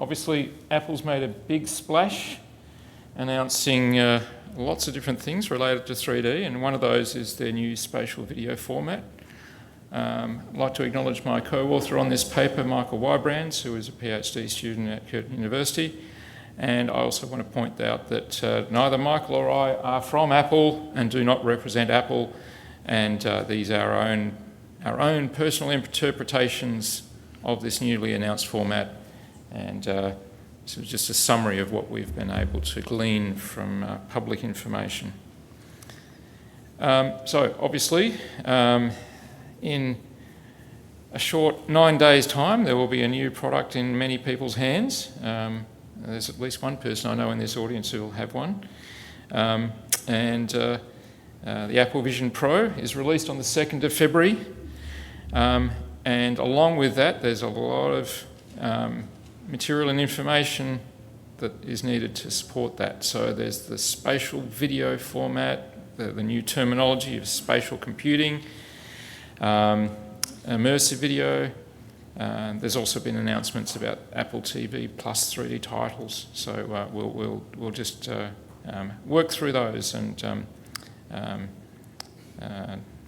Obviously, Apple's made a big splash announcing lots of different things related to 3D, and one of those is their new spatial video format. I'd like to acknowledge my co-author on this paper, Michael Wybrands, who is a PhD student at Curtin University. And I also want to point out that neither Michael or I are from Apple and do not represent Apple, and these are our own personal interpretations of this newly announced format. And this is just a summary of what we've been able to glean from public information. So obviously, in a short 9 days' time, there will be a new product in many people's hands. There's at least one person I know in this audience who will have one. The Apple Vision Pro is released on the 2nd of February. And along with that, there's a lot of material and information that is needed to support that. So there's the spatial video format, the new terminology of spatial computing, immersive video. There's also been announcements about Apple TV plus 3D titles. So we'll just work through those and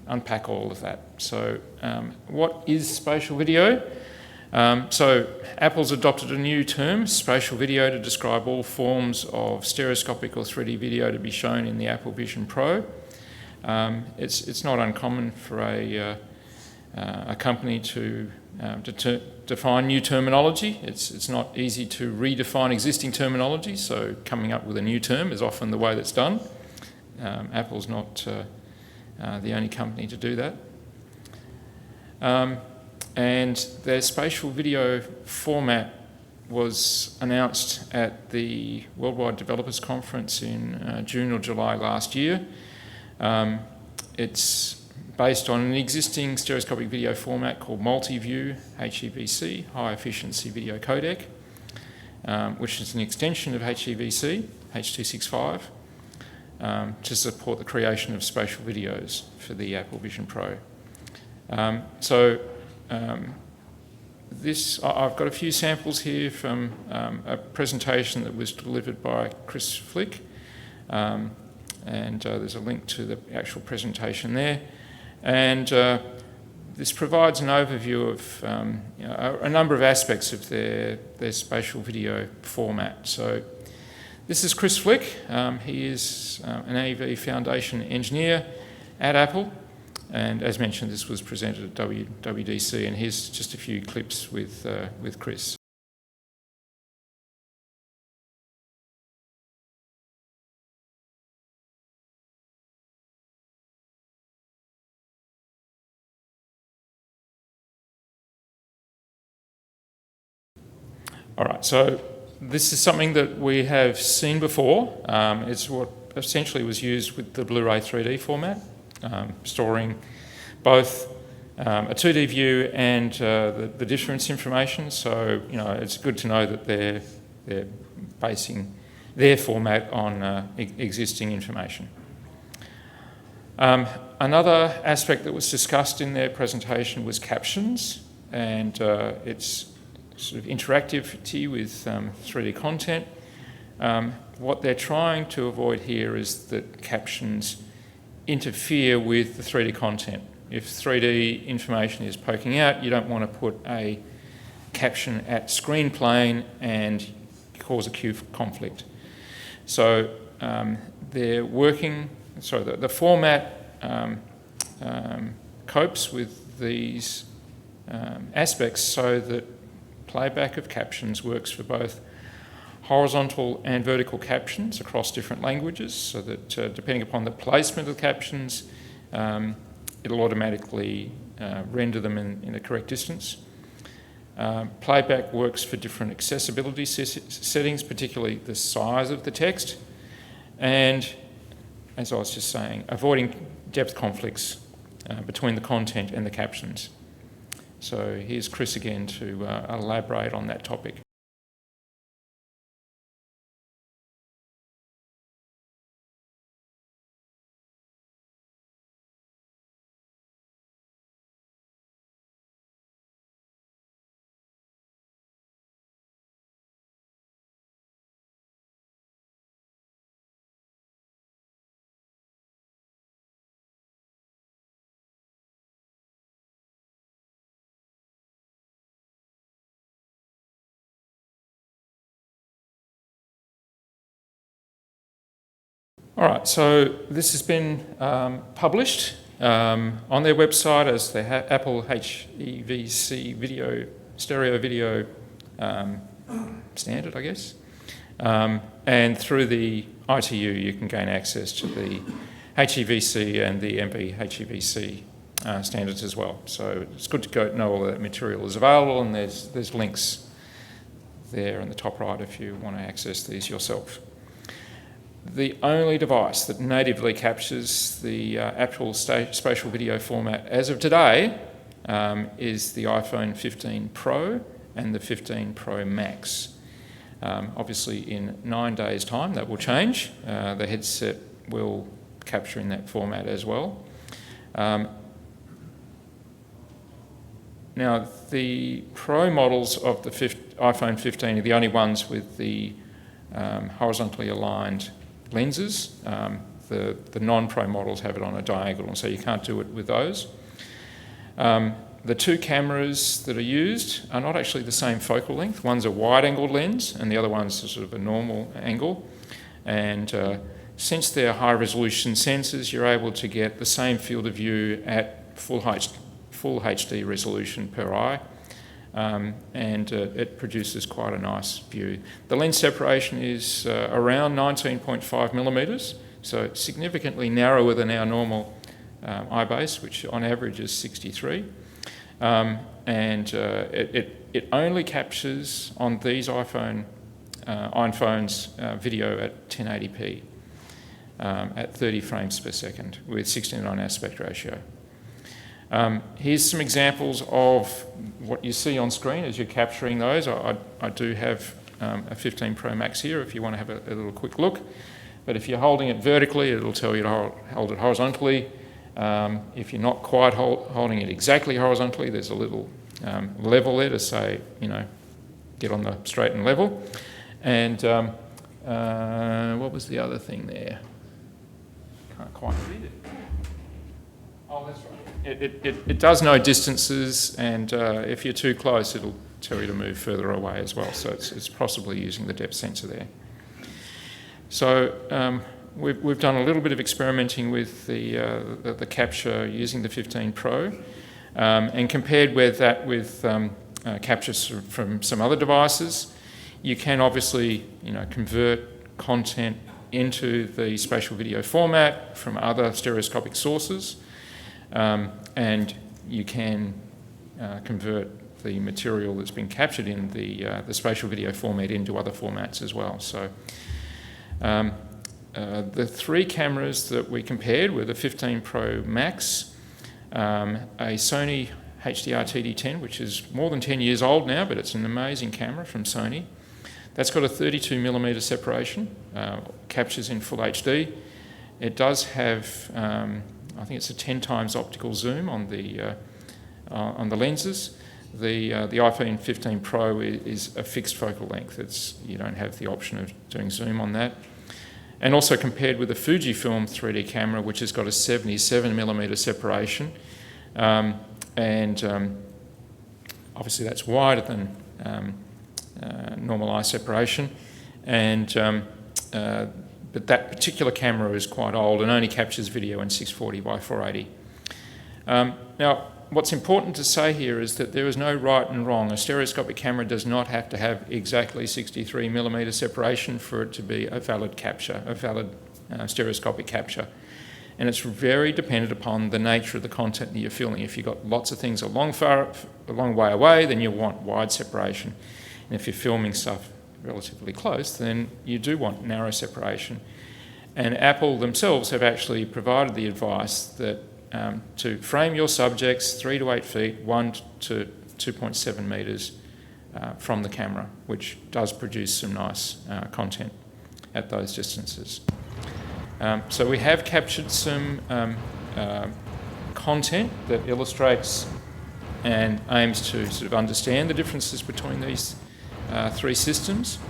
unpack all of that. So what is spatial video? So Apple's adopted a new term, spatial video, to describe all forms of stereoscopic or 3D video to be shown in the Apple Vision Pro. It's not uncommon for a company to define new terminology. It's not easy to redefine existing terminology, so coming up with a new term is often the way that's done. Apple's not the only company to do that. And their spatial video format was announced at the Worldwide Developers Conference in June or July last year. It's based on an existing stereoscopic video format called multi-view, HEVC, high efficiency video codec, which is an extension of HEVC, H.265, to support the creation of spatial videos for the Apple Vision Pro. I've got a few samples here from a presentation that was delivered by Chris Flick, and there's a link to the actual presentation there. And this provides an overview of a number of aspects of their spatial video format. So this is Chris Flick. He is an AV Foundation engineer at Apple. And as mentioned, this was presented at WWDC, and here's just a few clips with Chris. All right, so this is something that we have seen before. It's what essentially was used with the Blu-ray 3D format. Storing both a 2D view and the difference information. So it's good to know that they're basing their format on existing information. Another aspect that was discussed in their presentation was captions, and its sort of interactivity with 3D content. What they're trying to avoid here is that captions interfere with the 3D content. If 3D information is poking out, you don't want to put a caption at screen plane and cause a queue conflict. So they're working, the format copes with these aspects so that playback of captions works for both horizontal and vertical captions across different languages, so that depending upon the placement of the captions, it'll automatically render them in the correct distance. Playback works for different accessibility settings, particularly the size of the text, and, as I was just saying, avoiding depth conflicts between the content and the captions. So here's Chris again to elaborate on that topic. All right, so this has been published on their website as the Apple HEVC video, stereo video standard, I guess. And through the ITU, you can gain access to the HEVC and the MP HEVC standards as well. So it's good to know all that material is available, and there's links there in the top right if you want to access these yourself. The only device that natively captures the actual spatial video format as of today is the iPhone 15 Pro and the 15 Pro Max. Obviously in 9 days' time that will change. The headset will capture in that format as well. Now the Pro models of the iPhone 15 are the only ones with the horizontally aligned lenses. The non-Pro models have it on a diagonal, so you can't do it with those. The two cameras that are used are not actually the same focal length. One's a wide-angled lens and the other one's sort of a normal angle. And since they're high-resolution sensors, you're able to get the same field of view at full HD resolution per eye. And it produces quite a nice view. The lens separation is around 19.5 millimetres, so significantly narrower than our normal eye base, which on average is 63. And it only captures on these iPhones video at 1080p at 30 frames per second with 16:9 aspect ratio. Here's some examples of what you see on screen as you're capturing those. I do have a 15 Pro Max here if you want to have a little quick look. But if you're holding it vertically, it'll tell you to hold it horizontally. If you're not quite holding it exactly horizontally, there's a little level there to say, get on the straight and level. And what was the other thing there? Can't quite read it. Oh, that's right. It does know distances, and if you're too close, it'll tell you to move further away as well. So it's possibly using the depth sensor there. So we've done a little bit of experimenting with the capture using the 15 Pro, and compared with that with captures from some other devices. You can obviously convert content into the spatial video format from other stereoscopic sources. And you can convert the material that's been captured in the spatial video format into other formats as well. So the three cameras that we compared were the 15 Pro Max, a Sony HDR TD10, which is more than 10 years old now, but it's an amazing camera from Sony. That's got a 32mm separation, captures in full HD. It does have I think it's a 10 times optical zoom on the lenses. The iPhone 15 Pro is a fixed focal length. You don't have the option of doing zoom on that. And also compared with the Fujifilm 3D camera, which has got a 77mm separation, and obviously that's wider than normal eye separation, and but that particular camera is quite old and only captures video in 640 by 480. Now, what's important to say here is that there is no right and wrong. A stereoscopic camera does not have to have exactly 63mm separation for it to be a valid capture, a valid stereoscopic capture. And it's very dependent upon the nature of the content that you're filming. If you've got lots of things a long way away, then you'll want wide separation. And if you're filming stuff relatively close, then you do want narrow separation. And Apple themselves have actually provided the advice that to frame your subjects 3 to 8 feet, 1 to 2.7 metres from the camera, which does produce some nice content at those distances. So we have captured some content that illustrates and aims to sort of understand the differences between these three systems.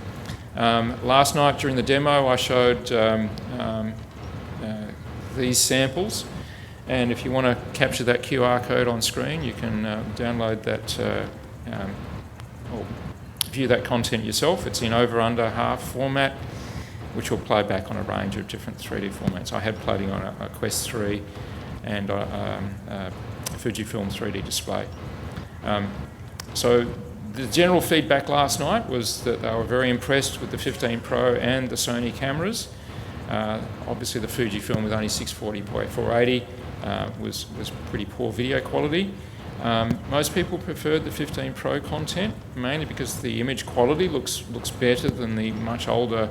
Last night during the demo I showed these samples, and if you want to capture that QR code on screen, you can download that or view that content yourself. It's in over under half format, which will play back on a range of different 3D formats. I had played on a Quest 3 and a Fujifilm 3D display. So the general feedback last night was that they were very impressed with the 15 Pro and the Sony cameras. Obviously the Fujifilm with only 640 by 480 was pretty poor video quality. Most people preferred the 15 Pro content, mainly because the image quality looks better than the much older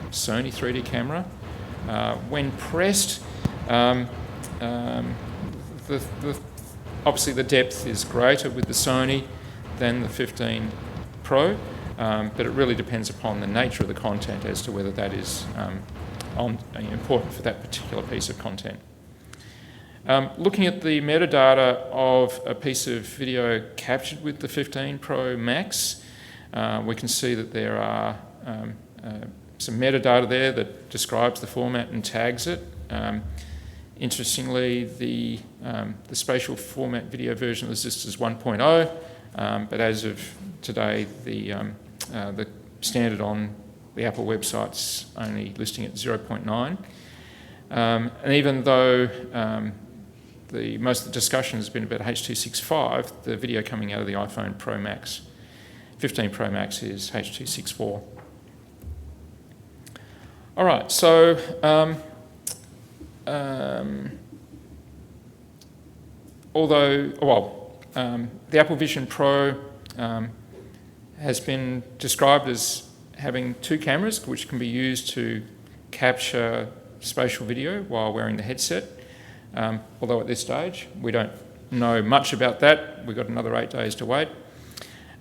Sony 3D camera. When pressed, obviously the depth is greater with the Sony than the 15 Pro, but it really depends upon the nature of the content as to whether that is important for that particular piece of content. Looking at the metadata of a piece of video captured with the 15 Pro Max, we can see that there are some metadata there that describes the format and tags it. Interestingly, the spatial format video version is listed as 1.0, but as of today, the standard on the Apple website's only listing at 0.9. And even though most of the discussion has been about H.265, the video coming out of the iPhone Pro Max, 15 Pro Max is H.264. All right, so the Apple Vision Pro has been described as having two cameras which can be used to capture spatial video while wearing the headset. Although at this stage we don't know much about that. We've got another 8 days to wait.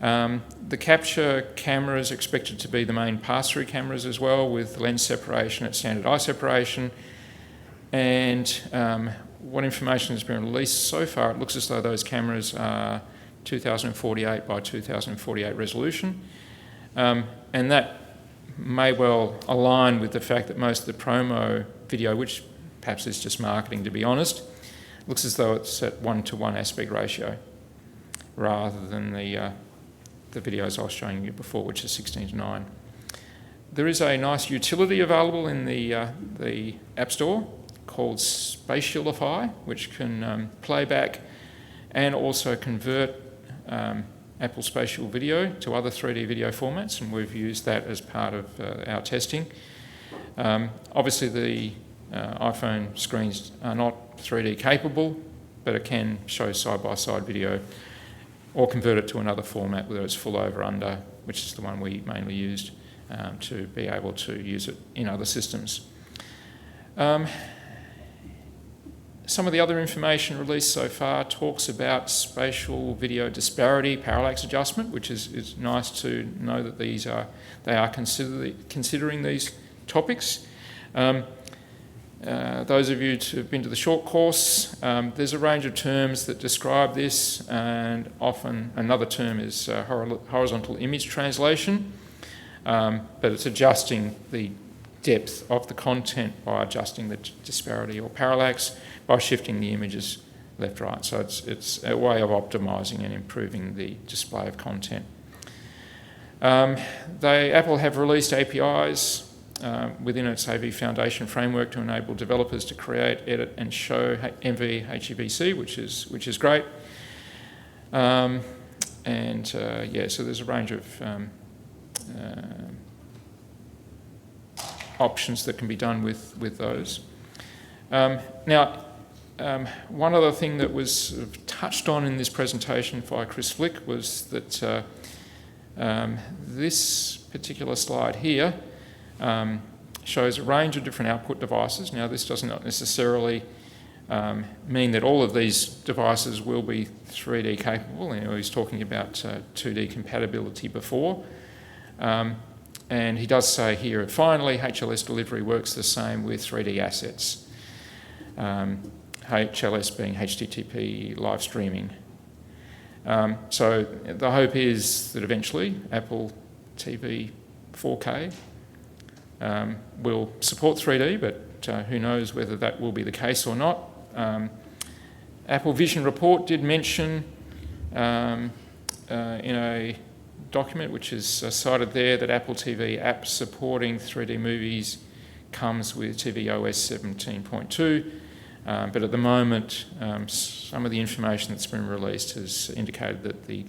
The capture camera is expected to be the main pass-through cameras as well, with lens separation at standard eye separation. And what information has been released so far, it looks as though those cameras are 2048 by 2048 resolution. And that may well align with the fact that most of the promo video, which perhaps is just marketing to be honest, looks as though it's at 1:1 aspect ratio rather than the videos I was showing you before, which is 16:9. There is a nice utility available in the App Store called Spatial, which can play back and also convert Apple Spatial video to other 3D video formats, and we've used that as part of our testing. Obviously the iPhone screens are not 3D capable, but it can show side-by-side video or convert it to another format, whether it's full over under, which is the one we mainly used, to be able to use it in other systems. Some of the other information released so far talks about spatial video disparity parallax adjustment, which is nice to know that they are considering these topics. Those of you who have been to the short course, there's a range of terms that describe this, and often another term is horizontal image translation, but it's adjusting the depth of the content by adjusting the disparity or parallax by shifting the images left-right. So it's a way of optimising and improving the display of content. Apple have released APIs within its AV Foundation framework to enable developers to create, edit and show MV-HEVC, which is great. So there's a range of options that can be done with those. One other thing that was sort of touched on in this presentation by Chris Flick was that this particular slide here shows a range of different output devices. Now, this does not necessarily mean that all of these devices will be 3D capable. You know, he's talking about 2D compatibility before. And he does say here, finally, HLS delivery works the same with 3D assets. HLS being HTTP live streaming. So the hope is that eventually Apple TV 4K will support 3D, but who knows whether that will be the case or not. Apple Vision report did mention in a document, which is cited there, that Apple TV app supporting 3D movies comes with tvOS 17.2. But at the moment, some of the information that's been released has indicated that the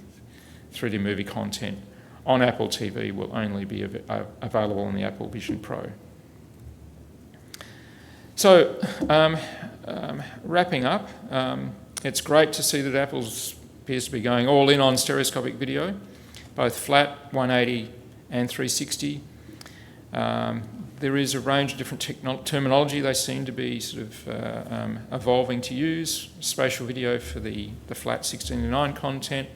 3D movie content on Apple TV will only be available on the Apple Vision Pro. So, wrapping up, it's great to see that Apple appears to be going all in on stereoscopic video, both flat, 180 and 360. There is a range of different terminology they seem to be sort of evolving to use. Spatial video for the flat 16:9 content,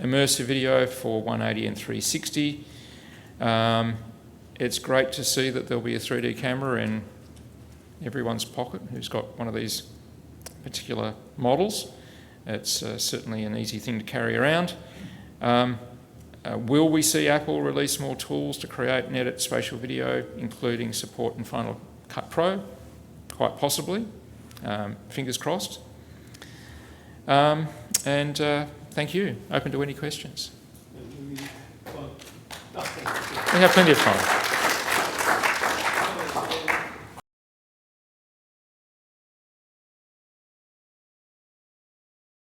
immersive video for 180 and 360. It's great to see that there'll be a 3D camera in everyone's pocket who's got one of these particular models. It's certainly an easy thing to carry around. Will we see Apple release more tools to create and edit spatial video, including support in Final Cut Pro? Quite possibly. Fingers crossed. And thank you. Open to any questions. We have plenty of time.